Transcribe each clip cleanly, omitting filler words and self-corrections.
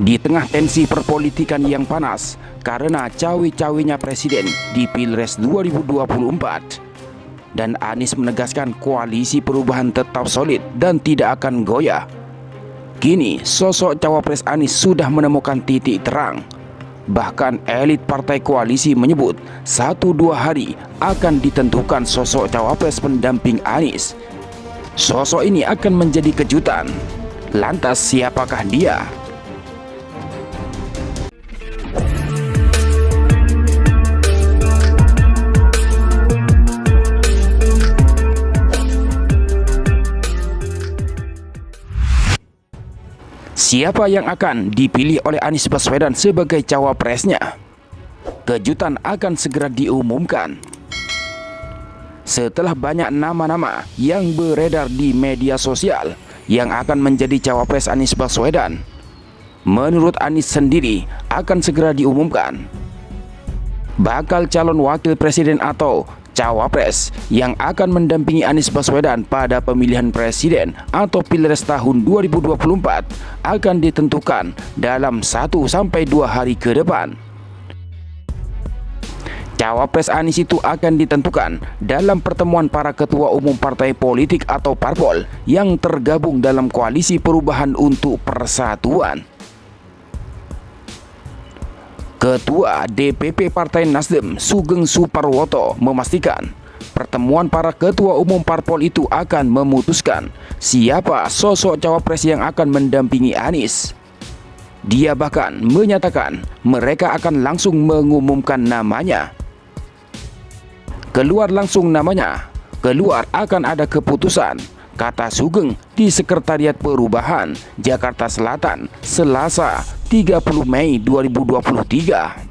Di tengah tensi perpolitikan yang panas karena cawe-cawenya presiden di Pilpres 2024, dan Anies menegaskan koalisi perubahan tetap solid dan tidak akan goyah. Kini sosok cawapres Anies sudah menemukan titik terang. Bahkan elit partai koalisi menyebut 1-2 hari akan ditentukan sosok cawapres pendamping Anies. Sosok ini akan menjadi kejutan. Lantas siapakah dia? Siapa yang akan dipilih oleh Anies Baswedan sebagai cawapresnya? Kejutan akan segera diumumkan. Setelah banyak nama-nama yang beredar di media sosial yang akan menjadi cawapres Anies Baswedan, menurut Anies sendiri akan segera diumumkan bakal calon wakil presiden atau cawapres yang akan mendampingi Anies Baswedan pada pemilihan presiden atau Pilpres tahun 2024 akan ditentukan dalam 1-2 hari ke depan. Cawapres Anies itu akan ditentukan dalam pertemuan para ketua umum partai politik atau parpol yang tergabung dalam Koalisi Perubahan untuk Persatuan. Ketua DPP Partai Nasdem Sugeng Suparwoto memastikan pertemuan para ketua umum parpol itu akan memutuskan siapa sosok cawapres yang akan mendampingi Anies. Dia bahkan menyatakan mereka akan langsung mengumumkan namanya. Keluar langsung namanya, keluar akan ada keputusan, kata Sugeng di Sekretariat Perubahan, Jakarta Selatan, Selasa 30 Mei 2023.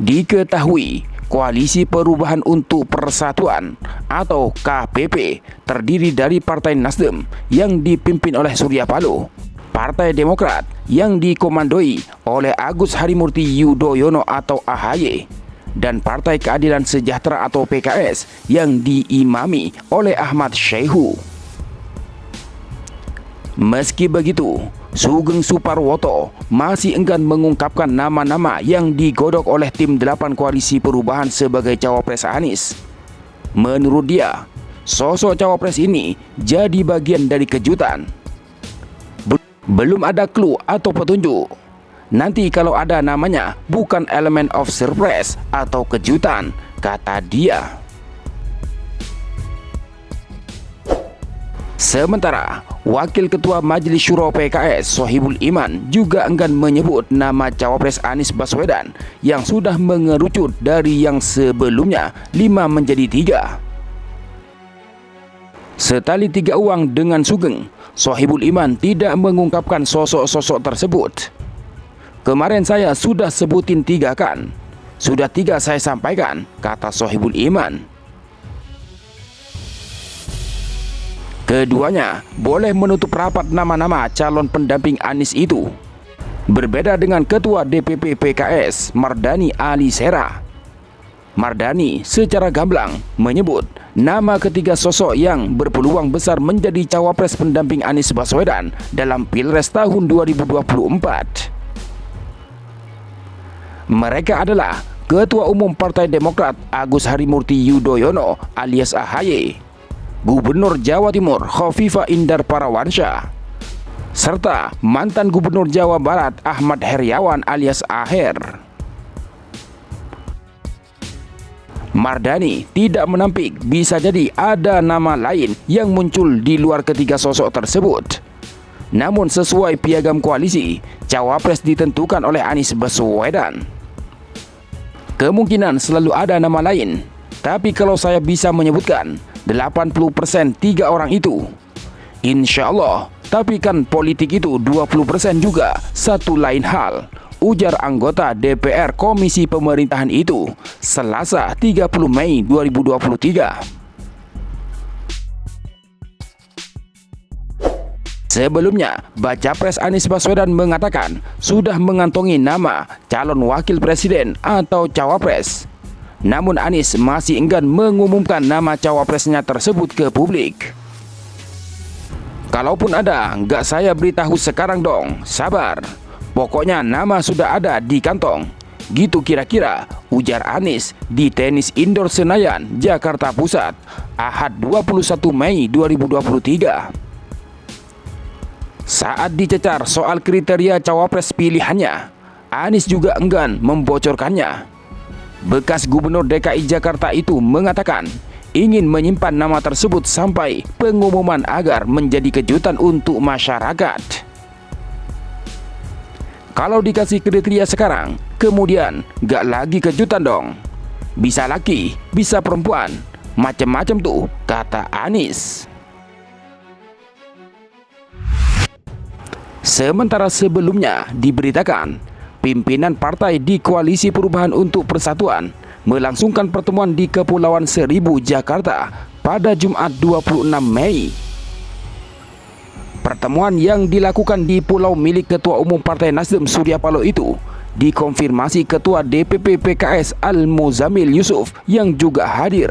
Diketahui, Koalisi Perubahan untuk Persatuan atau KPP terdiri dari Partai Nasdem yang dipimpin oleh Surya Paloh, Partai Demokrat yang dikomandoi oleh Agus Harimurti Yudhoyono atau AHY, dan Partai Keadilan Sejahtera atau PKS yang diimami oleh Ahmad Syaihu. Meski begitu, Sugeng Suparwoto masih enggan mengungkapkan nama-nama yang digodok oleh tim 8 Koalisi Perubahan sebagai cawapres Anies. Menurut dia, sosok cawapres ini jadi bagian dari kejutan. Belum ada clue atau petunjuk. Nanti kalau ada namanya bukan elemen of surprise atau kejutan, kata dia. Sementara Wakil Ketua Majelis Syuro PKS Sohibul Iman juga enggan menyebut nama cawapres Anies Baswedan yang sudah mengerucut dari yang sebelumnya 5 menjadi 3. Setali 3 uang dengan Sugeng, Sohibul Iman tidak mengungkapkan sosok-sosok tersebut. Kemarin saya sudah sebutin 3 kan? Sudah 3 saya sampaikan, kata Sohibul Iman. Keduanya boleh menutup rapat nama-nama calon pendamping Anies itu. Berbeda dengan Ketua DPP PKS Mardani Alisera. Mardani secara gamblang menyebut nama ketiga sosok yang berpeluang besar menjadi cawapres pendamping Anies Baswedan dalam Pilpres tahun 2024. Mereka adalah Ketua Umum Partai Demokrat Agus Harimurti Yudhoyono alias AHY, Gubernur Jawa Timur Khofifah Indar Parawansyah, serta mantan Gubernur Jawa Barat Ahmad Heriawan alias Aher. Mardani tidak menampik bisa jadi ada nama lain yang muncul di luar ketiga sosok tersebut. Namun sesuai piagam koalisi, cawapres ditentukan oleh Anies Baswedan. Kemungkinan selalu ada nama lain, tapi kalau saya bisa menyebutkan 80% 3 orang itu, insya Allah. Tapi kan politik itu 20% juga satu lain hal, ujar anggota DPR Komisi Pemerintahan itu Selasa 30 Mei 2023. Sebelumnya, Bacapres Anies Baswedan mengatakan sudah mengantongi nama calon wakil presiden atau cawapres. Namun Anies masih enggan mengumumkan nama cawapresnya tersebut ke publik. Kalaupun ada, nggak saya beritahu sekarang dong, sabar. Pokoknya nama sudah ada di kantong. Gitu kira-kira, ujar Anies di tenis indoor Senayan, Jakarta Pusat, Ahad 21 Mei 2023. Saat dicecar soal kriteria cawapres pilihannya, Anies juga enggan membocorkannya. Bekas Gubernur DKI Jakarta itu mengatakan ingin menyimpan nama tersebut sampai pengumuman agar menjadi kejutan untuk masyarakat. Kalau dikasih kriteria sekarang, kemudian gak lagi kejutan dong. Bisa laki, bisa perempuan, macem-macem tuh, kata Anies. Sementara sebelumnya diberitakan, pimpinan partai di Koalisi Perubahan untuk Persatuan melangsungkan pertemuan di Kepulauan Seribu, Jakarta pada Jumat 26 Mei. Pertemuan yang dilakukan di pulau milik Ketua Umum Partai Nasdem Surya Paloh itu dikonfirmasi Ketua DPP PKS Al-Muzamil Yusuf yang juga hadir.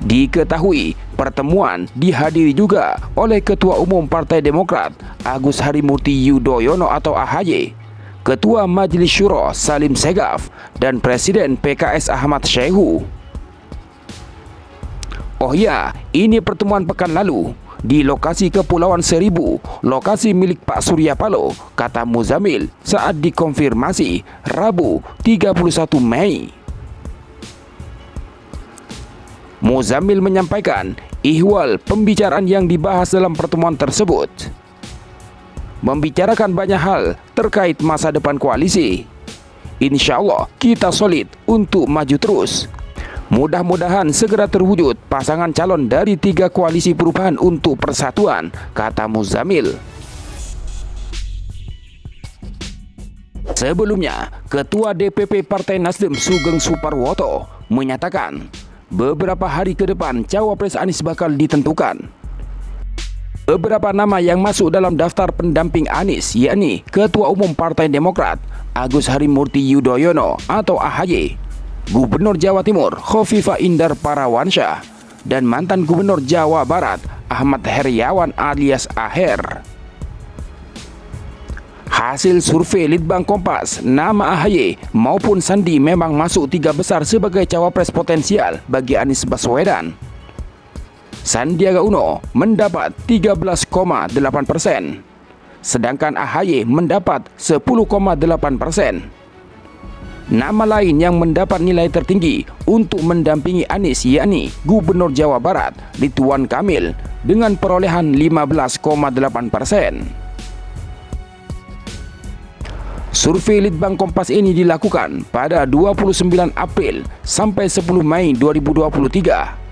Diketahui pertemuan dihadiri juga oleh Ketua Umum Partai Demokrat Agus Harimurti Yudhoyono atau AHY, Ketua Majelis Syuro Salim Segaf, dan Presiden PKS Ahmad Syaihu. Oh ya, ini pertemuan pekan lalu di lokasi Kepulauan Seribu, lokasi milik Pak Surya Paloh, kata Muzamil saat dikonfirmasi Rabu 31 Mei. Muzamil menyampaikan ihwal pembicaraan yang dibahas dalam pertemuan tersebut. Membicarakan banyak hal terkait masa depan koalisi. Insya Allah kita solid untuk maju terus. Mudah-mudahan segera terwujud pasangan calon dari 3 koalisi perubahan untuk persatuan, kata Muzamil. Sebelumnya, Ketua DPP Partai Nasdem Sugeng Suparwoto menyatakan beberapa hari ke depan cawapres Anies bakal ditentukan. Beberapa nama yang masuk dalam daftar pendamping Anies yakni Ketua Umum Partai Demokrat Agus Harimurti Yudhoyono atau AHY, Gubernur Jawa Timur Khofifah Indar Parawansyah, dan mantan Gubernur Jawa Barat Ahmad Heriawan alias Aher. Hasil survei Litbang Kompas, nama AHY maupun Sandi memang masuk 3 besar sebagai cawapres potensial bagi Anies Baswedan. Sandiaga Uno mendapat 13,8%, sedangkan AHY mendapat 10,8%. Nama lain yang mendapat nilai tertinggi untuk mendampingi Anies yakni Gubernur Jawa Barat Ridwan Kamil dengan perolehan 15,8%. Survei Litbang Kompas ini dilakukan pada 29 April sampai 10 Mei 2023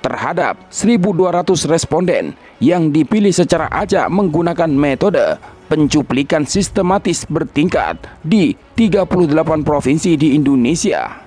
terhadap 1.200 responden yang dipilih secara acak menggunakan metode pencuplikan sistematis bertingkat di 38 provinsi di Indonesia.